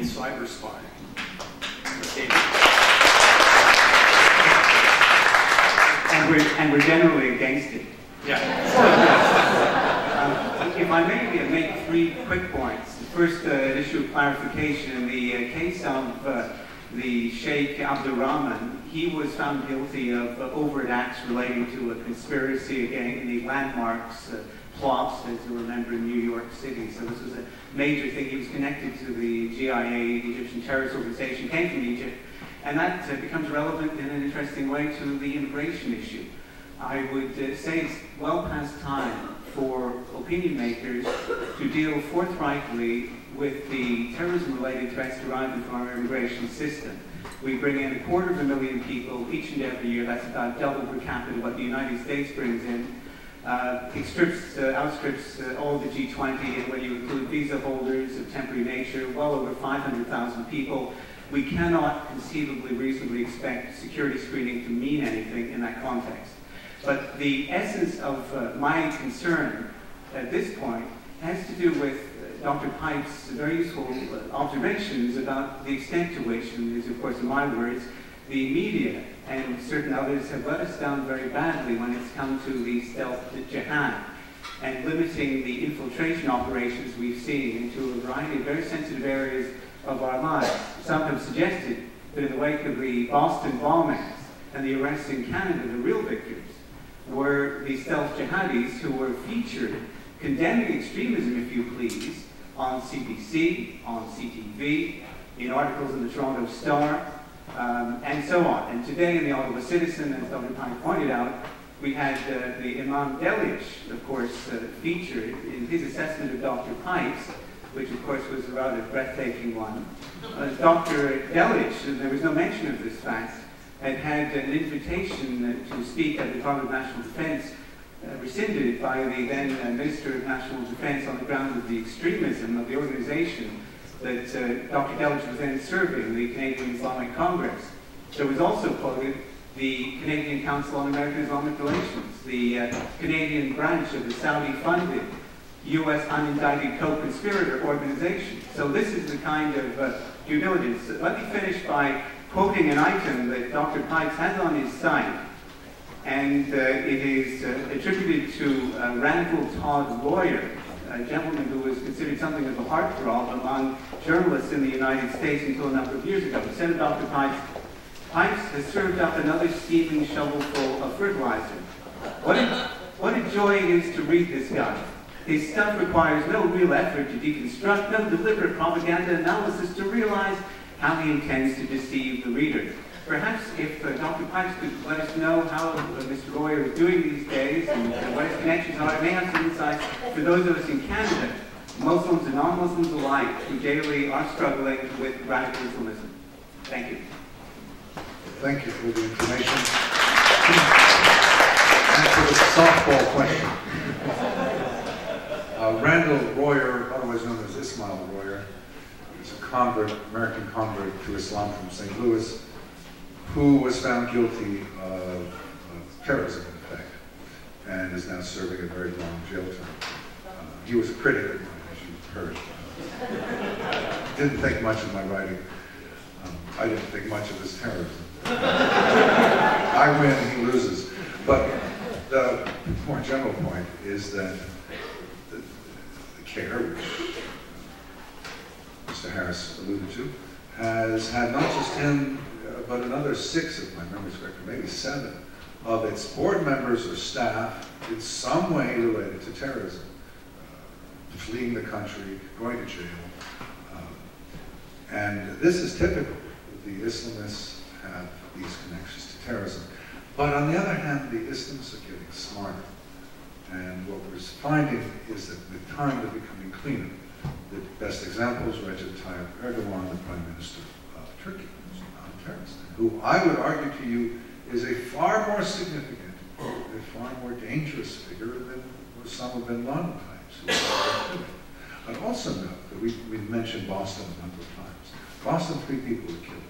and cyber spying. And we're generally against it. Yeah. If I may make 3 quick points. The first, an issue of clarification. In the case of the Sheikh Abdurrahman, he was found guilty of overt acts relating to a conspiracy against the landmarks plots, as you remember, in New York City. So this was a major thing. He was connected to the GIA, the Egyptian terrorist organization, came from Egypt. And that becomes relevant in an interesting way to the immigration issue. I would say it's well past time for opinion makers to deal forthrightly with the terrorism-related threats deriving from our immigration system. We bring in 250,000 people each and every year. That's about double per capita what the United States brings in. It outstrips all the G20, and when you include visa holders of temporary nature, well over 500,000 people. We cannot conceivably reasonably expect security screening to mean anything in that context. But the essence of my concern at this point has to do with Dr. Pipe's very useful observations about the extent to which, and these of course are my words, the media and certain others have let us down very badly when it's come to the stealth jihad and limiting the infiltration operations we've seen into a variety of very sensitive areas of our lives. Some have suggested that in the wake of the Boston bombings and the arrests in Canada, the real victors were the stealth jihadis who were featured condemning extremism, if you please, on CBC, on CTV, in articles in the Toronto Star, and so on. And today in the Ottawa Citizen, as Dr. Pine pointed out, we had the Imam Delish, of course, featured in his assessment of Dr. Pipes, which of course was a rather breathtaking one. Dr. Delish, and there was no mention of this fact, had an invitation to speak at the Department of National Defence rescinded by the then Minister of National Defence on the grounds of the extremism of the organization that Dr. Delish was then serving, the Canadian Islamic Congress. There was also quoted the Canadian Council on American Islamic Relations, the Canadian branch of the Saudi-funded U.S. unindicted co-conspirator organization. So this is the kind of due diligence. Let me finish by quoting an item that Dr. Pipes has on his site, and it is attributed to Randall Todd Lawyer, a gentleman who was considered something of a heartthrob among journalists in the United States until a number of years ago. He said of Dr. Pipes, Pipes has served up another steaming shovelful of fertilizer. What a joy it is to read this guy. His stuff requires no real effort to deconstruct, no deliberate propaganda analysis to realize how he intends to deceive the reader. Perhaps if Dr. Pipes could let us know how Mr. Royer is doing these days and what his connections are, it may have some insights for those of us in Canada, Muslims and non-Muslims alike, who daily are struggling with radical Islamism. Thank you. Thank you for the information. And for the softball question. Randall Royer, otherwise known as Ismail Royer, is a convert, American convert to Islam from St. Louis, who was found guilty of terrorism, in fact, and is now serving a very long jail term. He was a critic of mine, as you've heard. Didn't think much of my writing. I didn't think much of his terrorism. I win, he loses. But the more general point is that the care, which Mr. Harris alluded to, has had not just him, but another 6, if my memory's correct, or maybe 7, of its board members or staff in some way related to terrorism, fleeing the country, going to jail. And this is typical. The Islamists have these connections to terrorism. But on the other hand, the Islamists are getting smarter. And what we're finding is that with time they're becoming cleaner. The best example is Recep Tayyip Erdogan, the Prime Minister of Turkey, who's a non-terrorist, who I would argue to you is a far more significant, a far more dangerous figure than Osama bin Laden types. I'd also note that we've mentioned Boston a number of times. Boston, 3 people were killed.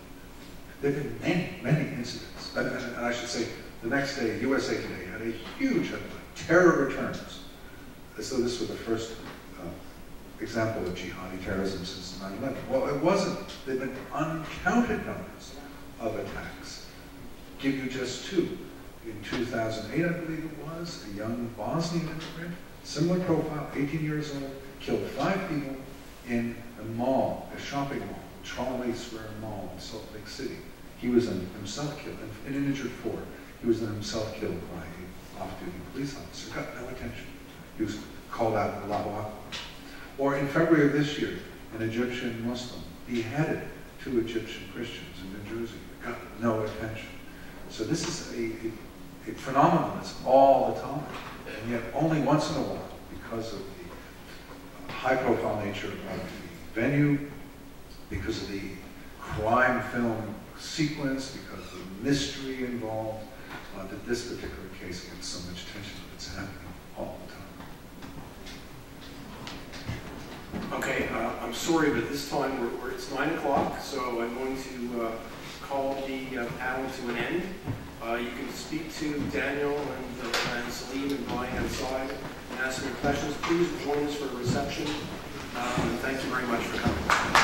There have been many, many incidents. And I should say, the next day, USA Today had a huge headline, terror returns, as though this were the first example of jihadi terrorism since 9/11. Well, it wasn't. There have been uncounted numbers of attacks. Give you just two. In 2008, I believe it was, a young Bosnian immigrant, similar profile, 18 years old, killed 5 people in a mall, a shopping mall, Charlie Square Mall in Salt Lake City. He was himself killed, and injured 4. He was himself killed by an off-duty police officer. Got no attention. He was called out Allahu Akbar. Or in February of this year, an Egyptian Muslim beheaded 2 Egyptian Christians in New Jersey. Got no attention. So this is a phenomenon that's all the time. And yet only once in a while, because of the high-profile nature of the venue, because of the crime film sequence, because of the mystery involved, that this particular case gets so much attention that it's happening all the time. Okay, I'm sorry, but this time it's 9 o'clock, so I'm going to call the panel to an end. You can speak to Daniel and Salim and Brian outside and ask them questions. Please join us for the reception. And thank you very much for coming.